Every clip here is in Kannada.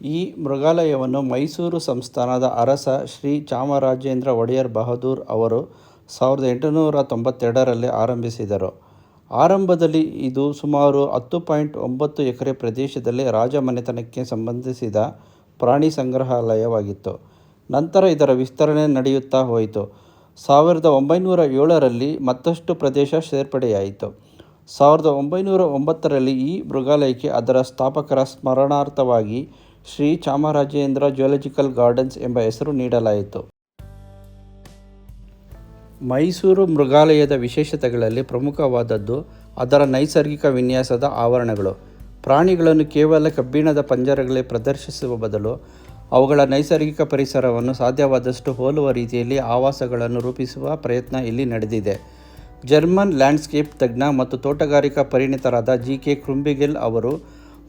ಈ ಮೃಗಾಲಯವನ್ನು ಮೈಸೂರು ಸಂಸ್ಥಾನದ ಅರಸ ಶ್ರೀ ಚಾಮರಾಜೇಂದ್ರ ಒಡೆಯರ್ ಬಹದ್ದೂರ್ ಅವರು 1892ರಲ್ಲಿ ಆರಂಭಿಸಿದರು. ಆರಂಭದಲ್ಲಿ ಇದು ಸುಮಾರು 10.9 ಎಕರೆ ಪ್ರದೇಶದಲ್ಲಿ ರಾಜಮನೆತನಕ್ಕೆ ಸಂಬಂಧಿಸಿದ ಪ್ರಾಣಿ ಸಂಗ್ರಹಾಲಯವಾಗಿತ್ತು. ನಂತರ ಇದರ ವಿಸ್ತರಣೆ ನಡೆಯುತ್ತಾ ಹೋಯಿತು. 1907ರಲ್ಲಿ ಮತ್ತಷ್ಟು ಪ್ರದೇಶ ಸೇರ್ಪಡೆಯಾಯಿತು. 1909ರಲ್ಲಿ ಈ ಮೃಗಾಲಯಕ್ಕೆ ಅದರ ಸ್ಥಾಪಕರ ಸ್ಮರಣಾರ್ಥವಾಗಿ ಶ್ರೀ ಚಾಮರಾಜೇಂದ್ರ ಜುವಾಲಜಿಕಲ್ ಗಾರ್ಡನ್ಸ್ ಎಂಬ ಹೆಸರು ನೀಡಲಾಯಿತು. ಮೈಸೂರು ಮೃಗಾಲಯದ ವಿಶೇಷತೆಗಳಲ್ಲಿ ಪ್ರಮುಖವಾದದ್ದು ಅದರ ನೈಸರ್ಗಿಕ ವಿನ್ಯಾಸದ ಆವರಣಗಳು. ಪ್ರಾಣಿಗಳನ್ನು ಕೇವಲ ಕಬ್ಬಿಣದ ಪಂಜರಗಳಲ್ಲಿ ಪ್ರದರ್ಶಿಸುವ ಬದಲು ಅವುಗಳ ನೈಸರ್ಗಿಕ ಪರಿಸರವನ್ನು ಸಾಧ್ಯವಾದಷ್ಟು ಹೋಲುವ ರೀತಿಯಲ್ಲಿ ಆವಾಸಗಳನ್ನು ರೂಪಿಸುವ ಪ್ರಯತ್ನ ಇಲ್ಲಿ ನಡೆದಿದೆ. ಜರ್ಮನ್ ಲ್ಯಾಂಡ್ಸ್ಕೇಪ್ ತಜ್ಞ ಮತ್ತು ತೋಟಗಾರಿಕಾ ಪರಿಣಿತರಾದ ಜಿ.ಕೆ. ಕ್ರುಂಬಿಗೆಲ್ ಅವರು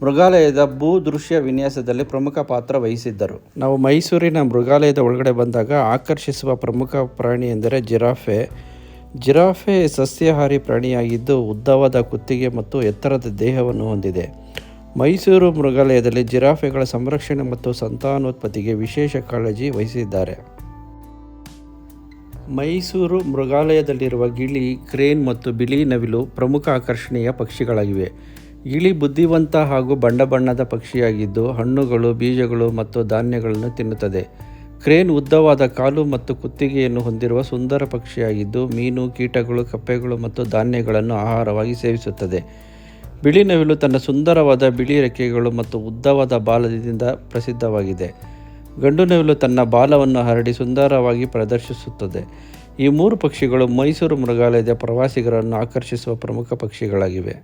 ಮೃಗಾಲಯದ ಭೂದೃಶ್ಯ ವಿನ್ಯಾಸದಲ್ಲಿ ಪ್ರಮುಖ ಪಾತ್ರ ವಹಿಸಿದ್ದರು. ನಾವು ಮೈಸೂರಿನ ಮೃಗಾಲಯದ ಒಳಗಡೆ ಬಂದಾಗ ಆಕರ್ಷಿಸುವ ಪ್ರಮುಖ ಪ್ರಾಣಿ ಎಂದರೆ ಜಿರಾಫೆ. ಜಿರಾಫೆ ಸಸ್ಯಾಹಾರಿ ಪ್ರಾಣಿಯಾಗಿದ್ದು ಉದ್ದವಾದ ಕುತ್ತಿಗೆ ಮತ್ತು ಎತ್ತರದ ದೇಹವನ್ನು ಹೊಂದಿದೆ. ಮೈಸೂರು ಮೃಗಾಲಯದಲ್ಲಿ ಜಿರಾಫೆಗಳ ಸಂರಕ್ಷಣೆ ಮತ್ತು ಸಂತಾನೋತ್ಪತ್ತಿಗೆ ವಿಶೇಷ ಕಾಳಜಿ ವಹಿಸಿದ್ದಾರೆ. ಮೈಸೂರು ಮೃಗಾಲಯದಲ್ಲಿರುವ ಗಿಳಿ, ಕ್ರೇನ್ ಮತ್ತು ಬಿಳಿ ನವಿಲು ಪ್ರಮುಖ ಆಕರ್ಷಣೀಯ ಪಕ್ಷಿಗಳಾಗಿವೆ. ಗಿಳಿ ಬುದ್ಧಿವಂತ ಹಾಗೂ ಬಣ್ಣದ ಪಕ್ಷಿಯಾಗಿದ್ದು ಹಣ್ಣುಗಳು, ಬೀಜಗಳು ಮತ್ತು ಧಾನ್ಯಗಳನ್ನು ತಿನ್ನುತ್ತದೆ. ಕ್ರೇನ್ ಉದ್ದವಾದ ಕಾಲು ಮತ್ತು ಕುತ್ತಿಗೆಯನ್ನು ಹೊಂದಿರುವ ಸುಂದರ ಪಕ್ಷಿಯಾಗಿದ್ದು ಮೀನು, ಕೀಟಗಳು, ಕಪ್ಪೆಗಳು ಮತ್ತು ಧಾನ್ಯಗಳನ್ನು ಆಹಾರವಾಗಿ ಸೇವಿಸುತ್ತದೆ. ಬಿಳಿ ನವಿಲು ತನ್ನ ಸುಂದರವಾದ ಬಿಳಿ ರೆಕ್ಕೆಗಳು ಮತ್ತು ಉದ್ದವಾದ ಬಾಲದಿಂದ ಪ್ರಸಿದ್ಧವಾಗಿದೆ. ಗಂಡು ನವಿಲು ತನ್ನ ಬಾಲವನ್ನು ಹರಡಿ ಸುಂದರವಾಗಿ ಪ್ರದರ್ಶಿಸುತ್ತದೆ. ಈ ಮೂರು ಪಕ್ಷಿಗಳು ಮೈಸೂರು ಮೃಗಾಲಯದ ಪ್ರವಾಸಿಗರನ್ನು ಆಕರ್ಷಿಸುವ ಪ್ರಮುಖ ಪಕ್ಷಿಗಳಾಗಿವೆ.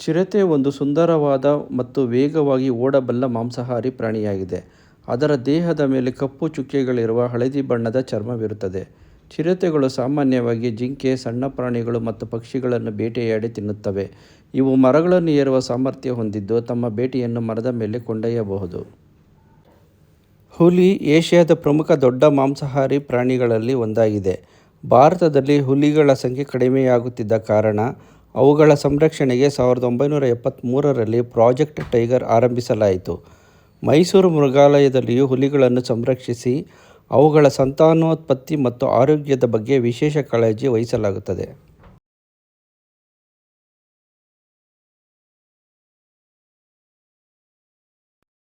ಚಿರತೆ ಒಂದು ಸುಂದರವಾದ ಮತ್ತು ವೇಗವಾಗಿ ಓಡಬಲ್ಲ ಮಾಂಸಾಹಾರಿ ಪ್ರಾಣಿಯಾಗಿದೆ. ಅದರ ದೇಹದ ಮೇಲೆ ಕಪ್ಪು ಚುಕ್ಕೆಗಳಿರುವ ಹಳದಿ ಬಣ್ಣದ ಚರ್ಮವಿರುತ್ತದೆ. ಚಿರತೆಗಳು ಸಾಮಾನ್ಯವಾಗಿ ಜಿಂಕೆ, ಸಣ್ಣ ಪ್ರಾಣಿಗಳು ಮತ್ತು ಪಕ್ಷಿಗಳನ್ನು ಬೇಟೆಯಾಡಿ ತಿನ್ನುತ್ತವೆ. ಇವು ಮರಗಳನ್ನು ಏರುವ ಸಾಮರ್ಥ್ಯ ಹೊಂದಿದ್ದು ತಮ್ಮ ಬೇಟೆಯನ್ನು ಮರದ ಮೇಲೆ ಕೊಂಡೊಯ್ಯಬಹುದು. ಹುಲಿ ಏಷ್ಯಾದ ಪ್ರಮುಖ ದೊಡ್ಡ ಮಾಂಸಾಹಾರಿ ಪ್ರಾಣಿಗಳಲ್ಲಿ ಒಂದಾಗಿದೆ. ಭಾರತದಲ್ಲಿ ಹುಲಿಗಳ ಸಂಖ್ಯೆ ಕಡಿಮೆಯಾಗುತ್ತಿದ್ದ ಕಾರಣ ಅವುಗಳ ಸಂರಕ್ಷಣೆಗೆ 1973ರಲ್ಲಿ ಪ್ರಾಜೆಕ್ಟ್ ಟೈಗರ್ ಆರಂಭಿಸಲಾಯಿತು. ಮೈಸೂರು ಮೃಗಾಲಯದಲ್ಲಿಯೂ ಹುಲಿಗಳನ್ನು ಸಂರಕ್ಷಿಸಿ ಅವುಗಳ ಸಂತಾನೋತ್ಪತ್ತಿ ಮತ್ತು ಆರೋಗ್ಯದ ಬಗ್ಗೆ ವಿಶೇಷ ಕಾಳಜಿ ವಹಿಸಲಾಗುತ್ತದೆ.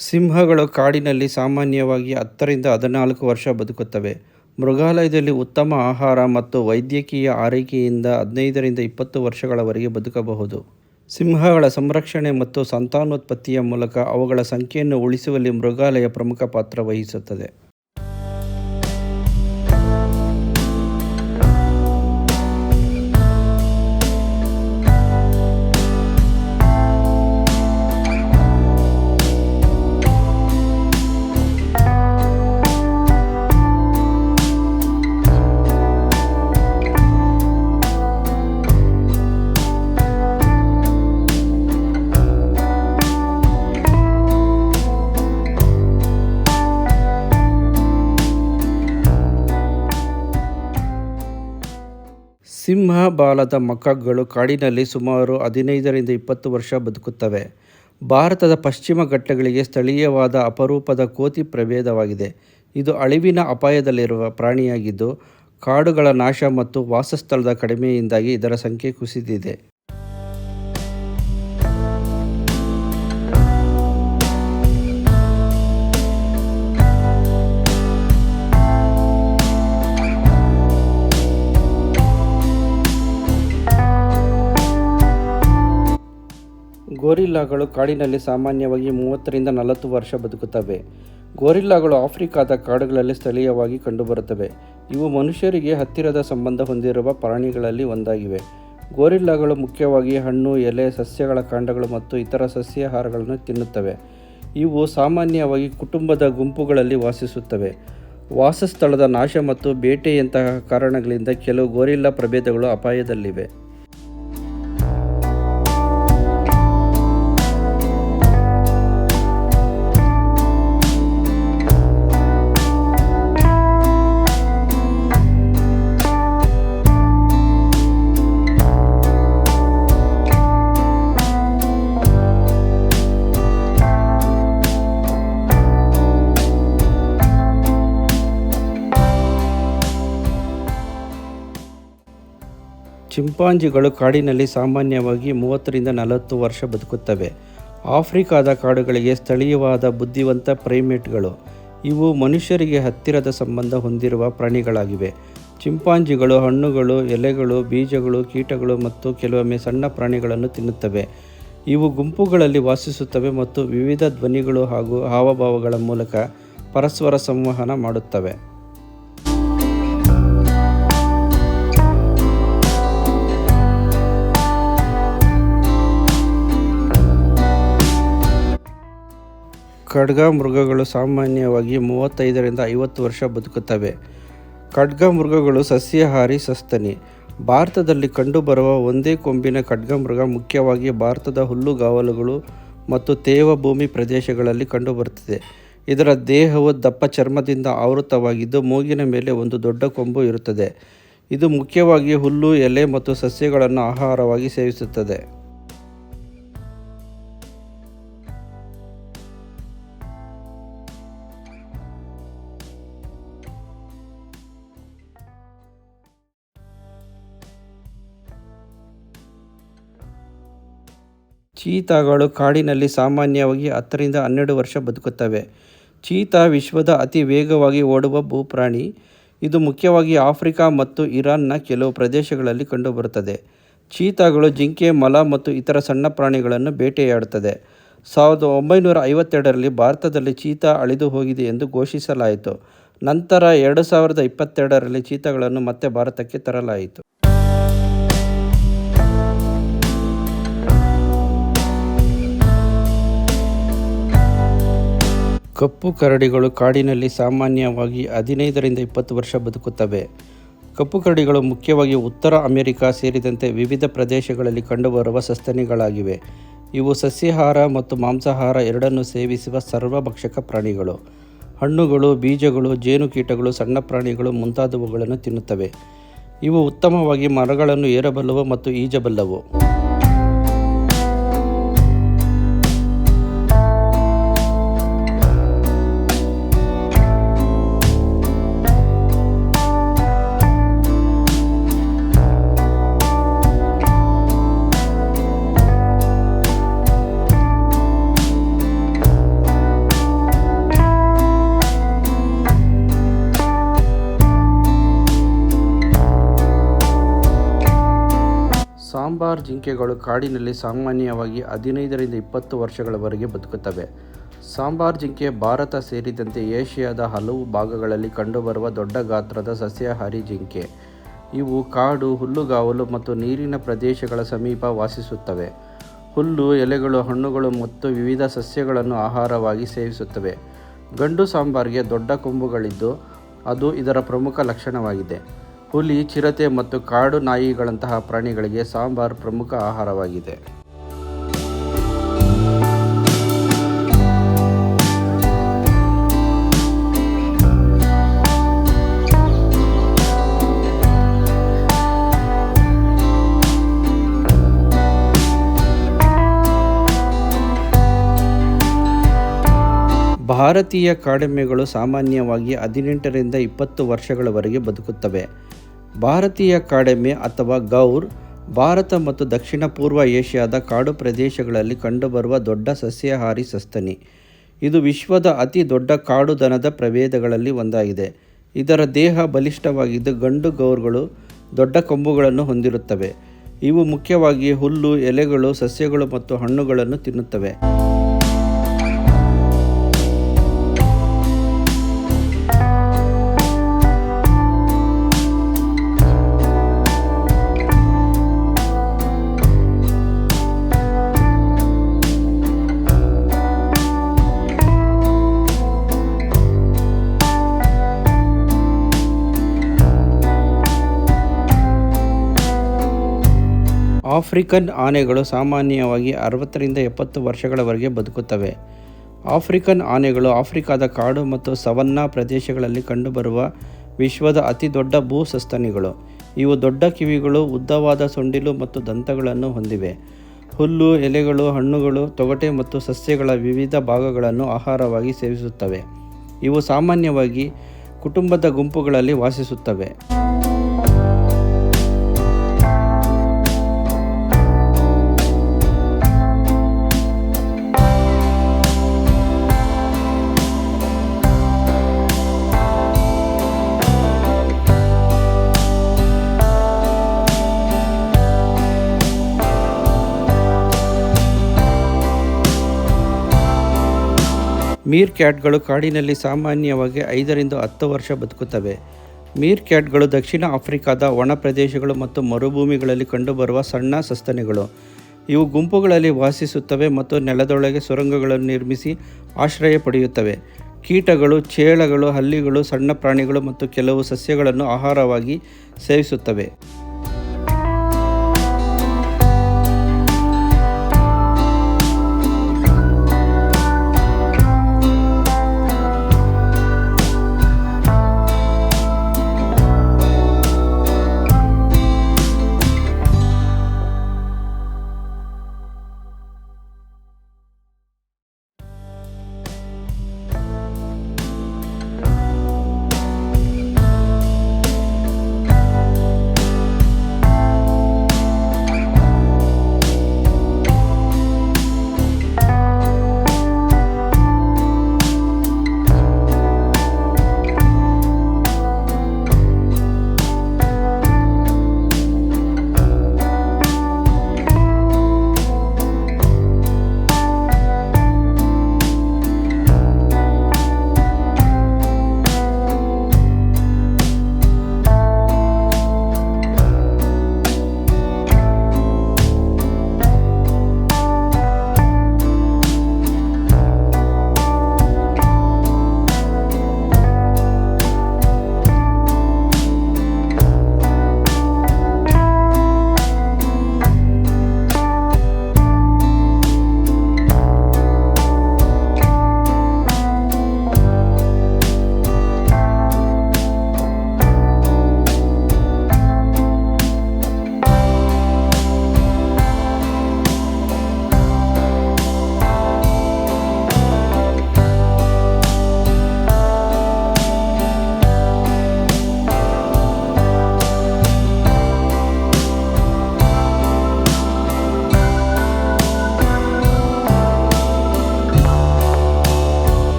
ಸಿಂಹಗಳು ಕಾಡಿನಲ್ಲಿ ಸಾಮಾನ್ಯವಾಗಿ 10ರಿಂದ 14 ವರ್ಷ ಬದುಕುತ್ತವೆ. ಮೃಗಾಲಯದಲ್ಲಿ ಉತ್ತಮ ಆಹಾರ ಮತ್ತು ವೈದ್ಯಕೀಯ ಆರೈಕೆಯಿಂದ 15ರಿಂದ 20 ವರ್ಷಗಳವರೆಗೆ ಬದುಕಬಹುದು. ಸಿಂಹಗಳ ಸಂರಕ್ಷಣೆ ಮತ್ತು ಸಂತಾನೋತ್ಪತ್ತಿಯ ಮೂಲಕ ಅವುಗಳ ಸಂಖ್ಯೆಯನ್ನು ಉಳಿಸುವಲ್ಲಿ ಮೃಗಾಲಯ ಪ್ರಮುಖ ಪಾತ್ರ ವಹಿಸುತ್ತದೆ. ಸಿಂಹ ಬಾಲದ ಮಕಾಕ್ಗಳು ಕಾಡಿನಲ್ಲಿ ಸುಮಾರು 15ರಿಂದ 20 ವರ್ಷ ಬದುಕುತ್ತವೆ. ಭಾರತದ ಪಶ್ಚಿಮ ಘಟ್ಟಗಳಿಗೆ ಸ್ಥಳೀಯವಾದ ಅಪರೂಪದ ಕೋತಿ ಪ್ರಭೇದವಾಗಿದೆ. ಇದು ಅಳಿವಿನ ಅಪಾಯದಲ್ಲಿರುವ ಪ್ರಾಣಿಯಾಗಿದ್ದು, ಕಾಡುಗಳ ನಾಶ ಮತ್ತು ವಾಸಸ್ಥಳದ ಕಡಿಮೆಯಿಂದಾಗಿ ಇದರ ಸಂಖ್ಯೆ ಕುಸಿದಿದೆ. ಗೋರಿಲ್ಲಾಗಳು ಕಾಡಿನಲ್ಲಿ ಸಾಮಾನ್ಯವಾಗಿ 30ರಿಂದ 40 ವರ್ಷ ಬದುಕುತ್ತವೆ. ಗೋರಿಲ್ಲಾಗಳು ಆಫ್ರಿಕಾದ ಕಾಡುಗಳಲ್ಲಿ ಸ್ಥಳೀಯವಾಗಿ ಕಂಡುಬರುತ್ತವೆ. ಇವು ಮನುಷ್ಯರಿಗೆ ಹತ್ತಿರದ ಸಂಬಂಧ ಹೊಂದಿರುವ ಪ್ರಾಣಿಗಳಲ್ಲಿ ಒಂದಾಗಿವೆ. ಗೋರಿಲ್ಲಾಗಳು ಮುಖ್ಯವಾಗಿ ಹಣ್ಣು, ಎಲೆ, ಸಸ್ಯಗಳ ಕಾಂಡಗಳು ಮತ್ತು ಇತರ ಸಸ್ಯಾಹಾರಗಳನ್ನು ತಿನ್ನುತ್ತವೆ. ಇವು ಸಾಮಾನ್ಯವಾಗಿ ಕುಟುಂಬದ ಗುಂಪುಗಳಲ್ಲಿ ವಾಸಿಸುತ್ತವೆ. ವಾಸಸ್ಥಳದ ನಾಶ ಮತ್ತು ಬೇಟೆಯಂತಹ ಕಾರಣಗಳಿಂದ ಕೆಲವು ಗೋರಿಲ್ಲಾ ಪ್ರಭೇದಗಳು ಅಪಾಯದಲ್ಲಿವೆ. ಚಿಂಪಾಂಜಿಗಳು ಕಾಡಿನಲ್ಲಿ ಸಾಮಾನ್ಯವಾಗಿ 30ರಿಂದ 40 ವರ್ಷ ಬದುಕುತ್ತವೆ. ಆಫ್ರಿಕಾದ ಕಾಡುಗಳಿಗೆ ಸ್ಥಳೀಯವಾದ ಬುದ್ಧಿವಂತ ಪ್ರೈಮೇಟ್ಗಳು. ಇವು ಮನುಷ್ಯರಿಗೆ ಹತ್ತಿರದ ಸಂಬಂಧ ಹೊಂದಿರುವ ಪ್ರಾಣಿಗಳಾಗಿವೆ. ಚಿಂಪಾಂಜಿಗಳು ಹಣ್ಣುಗಳು, ಎಲೆಗಳು, ಬೀಜಗಳು, ಕೀಟಗಳು ಮತ್ತು ಕೆಲವೊಮ್ಮೆ ಸಣ್ಣ ಪ್ರಾಣಿಗಳನ್ನು ತಿನ್ನುತ್ತವೆ. ಇವು ಗುಂಪುಗಳಲ್ಲಿ ವಾಸಿಸುತ್ತವೆ ಮತ್ತು ವಿವಿಧ ಧ್ವನಿಗಳು ಹಾಗೂ ಹಾವಭಾವಗಳ ಮೂಲಕ ಪರಸ್ಪರ ಸಂವಹನ ಮಾಡುತ್ತವೆ. ಖಡ್ಗಮೃಗಗಳು ಸಾಮಾನ್ಯವಾಗಿ 35ರಿಂದ 50 ವರ್ಷ ಬದುಕುತ್ತವೆ. ಖಡ್ಗಮೃಗಗಳು ಸಸ್ಯಾಹಾರಿ ಸಸ್ತನಿ. ಭಾರತದಲ್ಲಿ ಕಂಡುಬರುವ ಒಂದೇ ಕೊಂಬಿನ ಖಡ್ಗಮೃಗ ಮುಖ್ಯವಾಗಿ ಭಾರತದ ಹುಲ್ಲುಗಾವಲುಗಳು ಮತ್ತು ತೇವಭೂಮಿ ಪ್ರದೇಶಗಳಲ್ಲಿ ಕಂಡುಬರುತ್ತದೆ. ಇದರ ದೇಹವು ದಪ್ಪ ಚರ್ಮದಿಂದ ಆವೃತವಾಗಿದ್ದು, ಮೂಗಿನ ಮೇಲೆ ಒಂದು ದೊಡ್ಡ ಕೊಂಬು ಇರುತ್ತದೆ. ಇದು ಮುಖ್ಯವಾಗಿ ಹುಲ್ಲು, ಎಲೆ ಮತ್ತು ಸಸ್ಯಗಳನ್ನು ಆಹಾರವಾಗಿ ಸೇವಿಸುತ್ತದೆ. ಚೀತಾಗಳು ಕಾಡಿನಲ್ಲಿ ಸಾಮಾನ್ಯವಾಗಿ 10ರಿಂದ 12 ವರ್ಷ ಬದುಕುತ್ತವೆ. ಚೀತಾ ವಿಶ್ವದ ಅತಿ ವೇಗವಾಗಿ ಓಡುವ ಭೂಪ್ರಾಣಿ. ಇದು ಮುಖ್ಯವಾಗಿ ಆಫ್ರಿಕಾ ಮತ್ತು ಇರಾನ್ನ ಕೆಲವು ಪ್ರದೇಶಗಳಲ್ಲಿ ಕಂಡುಬರುತ್ತದೆ. ಚೀತಾಗಳು ಜಿಂಕೆ, ಮೊಲ ಮತ್ತು ಇತರ ಸಣ್ಣ ಪ್ರಾಣಿಗಳನ್ನು ಬೇಟೆಯಾಡುತ್ತದೆ. 1952ರಲ್ಲಿ ಭಾರತದಲ್ಲಿ ಚೀತಾ ಅಳಿದು ಹೋಗಿದೆ ಎಂದು ಘೋಷಿಸಲಾಯಿತು. ನಂತರ 2022ರಲ್ಲಿ ಚೀತಾಗಳನ್ನು ಮತ್ತೆ ಭಾರತಕ್ಕೆ ತರಲಾಯಿತು. ಕಪ್ಪು ಕರಡಿಗಳು ಕಾಡಿನಲ್ಲಿ ಸಾಮಾನ್ಯವಾಗಿ 15ರಿಂದ 20 ವರ್ಷ ಬದುಕುತ್ತವೆ. ಕಪ್ಪು ಕರಡಿಗಳು ಮುಖ್ಯವಾಗಿ ಉತ್ತರ ಅಮೆರಿಕ ಸೇರಿದಂತೆ ವಿವಿಧ ಪ್ರದೇಶಗಳಲ್ಲಿ ಕಂಡುಬರುವ ಸಸ್ತನಿಗಳಾಗಿವೆ. ಇವು ಸಸ್ಯಾಹಾರ ಮತ್ತು ಮಾಂಸಾಹಾರ ಎರಡನ್ನೂ ಸೇವಿಸುವ ಸರ್ವಭಕ್ಷಕ ಪ್ರಾಣಿಗಳು. ಹಣ್ಣುಗಳು, ಬೀಜಗಳು, ಜೇನುಕೀಟಗಳು, ಸಣ್ಣ ಪ್ರಾಣಿಗಳು ಮುಂತಾದವುಗಳನ್ನು ತಿನ್ನುತ್ತವೆ. ಇವು ಉತ್ತಮವಾಗಿ ಮರಗಳನ್ನು ಏರಬಲ್ಲವು ಮತ್ತು ಈಜಬಲ್ಲವು. ಸಾಂಬಾರ್ ಜಿಂಕೆಗಳು ಕಾಡಿನಲ್ಲಿ ಸಾಮಾನ್ಯವಾಗಿ 15ರಿಂದ 20 ವರ್ಷಗಳವರೆಗೆ ಬದುಕುತ್ತವೆ. ಸಾಂಬಾರ್ ಜಿಂಕೆ ಭಾರತ ಸೇರಿದಂತೆ ಏಷ್ಯಾದ ಹಲವು ಭಾಗಗಳಲ್ಲಿ ಕಂಡುಬರುವ ದೊಡ್ಡ ಗಾತ್ರದ ಸಸ್ಯಾಹಾರಿ ಜಿಂಕೆ. ಇವು ಕಾಡು, ಹುಲ್ಲುಗಾವಲು ಮತ್ತು ನೀರಿನ ಪ್ರದೇಶಗಳ ಸಮೀಪ ವಾಸಿಸುತ್ತವೆ. ಹುಲ್ಲು, ಎಲೆಗಳು, ಹಣ್ಣುಗಳು ಮತ್ತು ವಿವಿಧ ಸಸ್ಯಗಳನ್ನು ಆಹಾರವಾಗಿ ಸೇವಿಸುತ್ತವೆ. ಗಂಡು ಸಾಂಬಾರ್ಗೆ ದೊಡ್ಡ ಕೊಂಬುಗಳಿದ್ದು, ಅದು ಇದರ ಪ್ರಮುಖ ಲಕ್ಷಣವಾಗಿದೆ. ಹುಲಿ, ಚಿರತೆ ಮತ್ತು ಕಾಡು ನಾಯಿಗಳಂತಹ ಪ್ರಾಣಿಗಳಿಗೆ ಸಾಂಬಾರ್ ಪ್ರಮುಖ ಆಹಾರವಾಗಿದೆ. ಭಾರತೀಯ ಕಾಡೆಮ್ಮೆಗಳು ಸಾಮಾನ್ಯವಾಗಿ 18ರಿಂದ 20 ವರ್ಷಗಳವರೆಗೆ ಬದುಕುತ್ತವೆ. ಭಾರತೀಯ ಕಾಡೆಮ್ಮೆ ಅಥವಾ ಗೌರ್ ಭಾರತ ಮತ್ತು ದಕ್ಷಿಣ ಪೂರ್ವ ಏಷ್ಯಾದ ಕಾಡು ಪ್ರದೇಶಗಳಲ್ಲಿ ಕಂಡುಬರುವ ದೊಡ್ಡ ಸಸ್ಯಾಹಾರಿ ಸಸ್ತನಿ. ಇದು ವಿಶ್ವದ ಅತಿ ದೊಡ್ಡ ಕಾಡು ದನದ ಪ್ರಭೇದಗಳಲ್ಲಿ ಒಂದಾಗಿದೆ. ಇದರ ದೇಹ ಬಲಿಷ್ಠವಾಗಿದ್ದು ಗಂಡು ಗೌರ್ಗಳು ದೊಡ್ಡ ಕೊಂಬುಗಳನ್ನು ಹೊಂದಿರುತ್ತವೆ. ಇವು ಮುಖ್ಯವಾಗಿ ಹುಲ್ಲು, ಎಲೆಗಳು, ಸಸ್ಯಗಳು ಮತ್ತು ಹಣ್ಣುಗಳನ್ನು ತಿನ್ನುತ್ತವೆ. ಆಫ್ರಿಕನ್ ಆನೆಗಳು ಸಾಮಾನ್ಯವಾಗಿ 60ರಿಂದ 70 ವರ್ಷಗಳವರೆಗೆ ಬದುಕುತ್ತವೆ. ಆಫ್ರಿಕನ್ ಆನೆಗಳು ಆಫ್ರಿಕಾದ ಕಾಡು ಮತ್ತು ಸವನ್ನಾ ಪ್ರದೇಶಗಳಲ್ಲಿ ಕಂಡುಬರುವ ವಿಶ್ವದ ಅತಿ ದೊಡ್ಡ ಭೂ ಸಸ್ತನಿಗಳು. ಇವು ದೊಡ್ಡ ಕಿವಿಗಳು, ಉದ್ದವಾದ ಸೊಂಡಿಲು ಮತ್ತು ದಂತಗಳನ್ನು ಹೊಂದಿವೆ. ಹುಲ್ಲು, ಎಲೆಗಳು, ಹಣ್ಣುಗಳು, ತೊಗಟೆ ಮತ್ತು ಸಸ್ಯಗಳ ವಿವಿಧ ಭಾಗಗಳನ್ನು ಆಹಾರವಾಗಿ ಸೇವಿಸುತ್ತವೆ. ಇವು ಸಾಮಾನ್ಯವಾಗಿ ಕುಟುಂಬದ ಗುಂಪುಗಳಲ್ಲಿ ವಾಸಿಸುತ್ತವೆ. ಮೀರ್ ಕ್ಯಾಟ್ಗಳು ಕಾಡಿನಲ್ಲಿ ಸಾಮಾನ್ಯವಾಗಿ 5ರಿಂದ 10 ವರ್ಷ ಬದುಕುತ್ತವೆ. ಮೀರ್ ಕ್ಯಾಟ್ಗಳು ದಕ್ಷಿಣ ಆಫ್ರಿಕಾದ ಒಣ ಪ್ರದೇಶಗಳು ಮತ್ತು ಮರುಭೂಮಿಗಳಲ್ಲಿ ಕಂಡುಬರುವ ಸಣ್ಣ ಸಸ್ತನಿಗಳು. ಇವು ಗುಂಪುಗಳಲ್ಲಿ ವಾಸಿಸುತ್ತವೆ ಮತ್ತು ನೆಲದೊಳಗೆ ಸುರಂಗಗಳನ್ನು ನಿರ್ಮಿಸಿ ಆಶ್ರಯ ಪಡೆಯುತ್ತವೆ. ಕೀಟಗಳು, ಚೇಳಗಳು, ಹಲ್ಲಿಗಳು, ಸಣ್ಣ ಪ್ರಾಣಿಗಳು ಮತ್ತು ಕೆಲವು ಸಸ್ಯಗಳನ್ನು ಆಹಾರವಾಗಿ ಸೇವಿಸುತ್ತವೆ.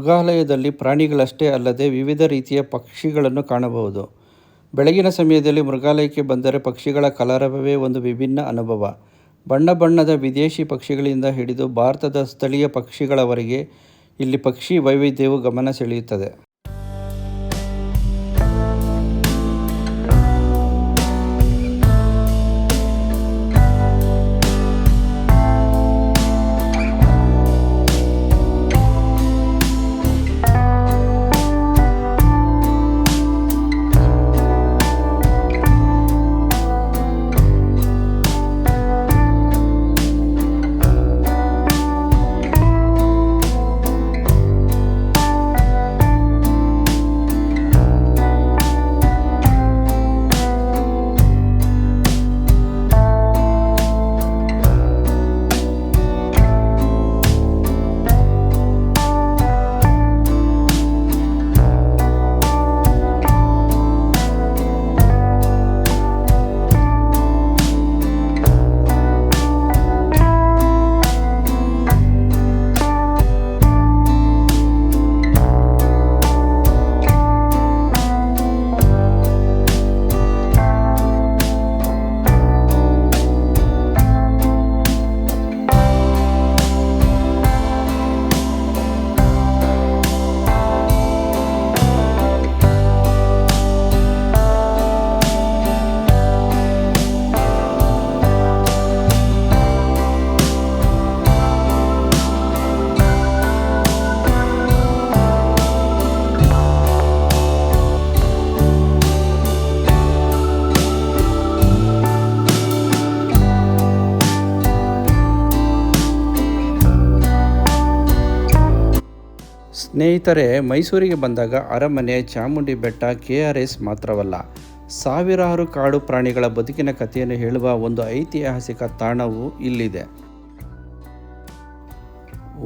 ಮೃಗಾಲಯದಲ್ಲಿ ಪ್ರಾಣಿಗಳಷ್ಟೇ ಅಲ್ಲದೆ ವಿವಿಧ ರೀತಿಯ ಪಕ್ಷಿಗಳನ್ನು ಕಾಣಬಹುದು. ಬೆಳಗಿನ ಸಮಯದಲ್ಲಿ ಮೃಗಾಲಯಕ್ಕೆ ಬಂದರೆ ಪಕ್ಷಿಗಳ ಕಲರವವೇ ಒಂದು ವಿಭಿನ್ನ ಅನುಭವ. ಬಣ್ಣ ಬಣ್ಣದ ವಿದೇಶಿ ಪಕ್ಷಿಗಳಿಂದ ಹಿಡಿದು ಭಾರತದ ಸ್ಥಳೀಯ ಪಕ್ಷಿಗಳವರೆಗೆ ಇಲ್ಲಿ ಪಕ್ಷಿ ವೈವಿಧ್ಯವು ಗಮನ ಸೆಳೆಯುತ್ತದೆ. ಸ್ನೇಹಿತರೆ, ಮೈಸೂರಿಗೆ ಬಂದಾಗ ಅರಮನೆ, ಚಾಮುಂಡಿ ಬೆಟ್ಟ, KRS ಮಾತ್ರವಲ್ಲ, ಸಾವಿರಾರು ಕಾಡು ಪ್ರಾಣಿಗಳ ಬದುಕಿನ ಕಥೆಯನ್ನು ಹೇಳುವ ಒಂದು ಐತಿಹಾಸಿಕ ತಾಣವೂ ಇಲ್ಲಿದೆ.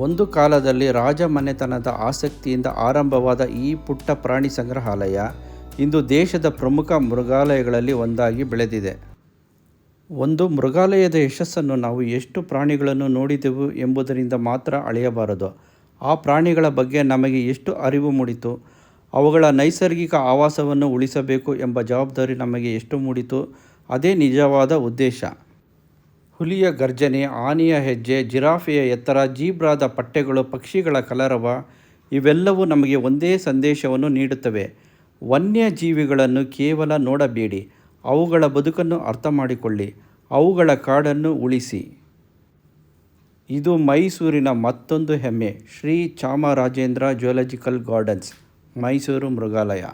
ಒಂದು ಕಾಲದಲ್ಲಿ ರಾಜಮನೆತನದ ಆಸಕ್ತಿಯಿಂದ ಆರಂಭವಾದ ಈ ಪುಟ್ಟ ಪ್ರಾಣಿ ಸಂಗ್ರಹಾಲಯ ಇಂದು ದೇಶದ ಪ್ರಮುಖ ಮೃಗಾಲಯಗಳಲ್ಲಿ ಒಂದಾಗಿ ಬೆಳೆದಿದೆ. ಒಂದು ಮೃಗಾಲಯದ ಯಶಸ್ಸನ್ನು ನಾವು ಎಷ್ಟು ಪ್ರಾಣಿಗಳನ್ನು ನೋಡಿದೆವು ಎಂಬುದರಿಂದ ಮಾತ್ರ ಅಳೆಯಬಾರದು. ಆ ಪ್ರಾಣಿಗಳ ಬಗ್ಗೆ ನಮಗೆ ಎಷ್ಟು ಅರಿವು ಮೂಡಿತು, ಅವುಗಳ ನೈಸರ್ಗಿಕ ಆವಾಸವನ್ನು ಉಳಿಸಬೇಕು ಎಂಬ ಜವಾಬ್ದಾರಿ ನಮಗೆ ಎಷ್ಟು ಮೂಡಿತು, ಅದೇ ನಿಜವಾದ ಉದ್ದೇಶ. ಹುಲಿಯ ಗರ್ಜನೆ, ಆನೆಯ ಹೆಜ್ಜೆ, ಜಿರಾಫೆಯ ಎತ್ತರ, ಜೀಬ್ರಾದ ಪಟ್ಟೆಗಳು, ಪಕ್ಷಿಗಳ ಕಲರವ ಇವೆಲ್ಲವೂ ನಮಗೆ ಒಂದೇ ಸಂದೇಶವನ್ನು ನೀಡುತ್ತವೆ. ವನ್ಯಜೀವಿಗಳನ್ನು ಕೇವಲ ನೋಡಬೇಡಿ, ಅವುಗಳ ಬದುಕನ್ನು ಅರ್ಥ ಮಾಡಿಕೊಳ್ಳಿ, ಅವುಗಳ ಕಾಡನ್ನು ಉಳಿಸಿ. ಇದು ಮೈಸೂರಿನ ಮತ್ತೊಂದು ಹೆಮ್ಮೆ, ಶ್ರೀ ಚಾಮರಾಜೇಂದ್ರ ಜುವಲಾಜಿಕಲ್ ಗಾರ್ಡನ್ಸ್, ಮೈಸೂರು ಮೃಗಾಲಯ.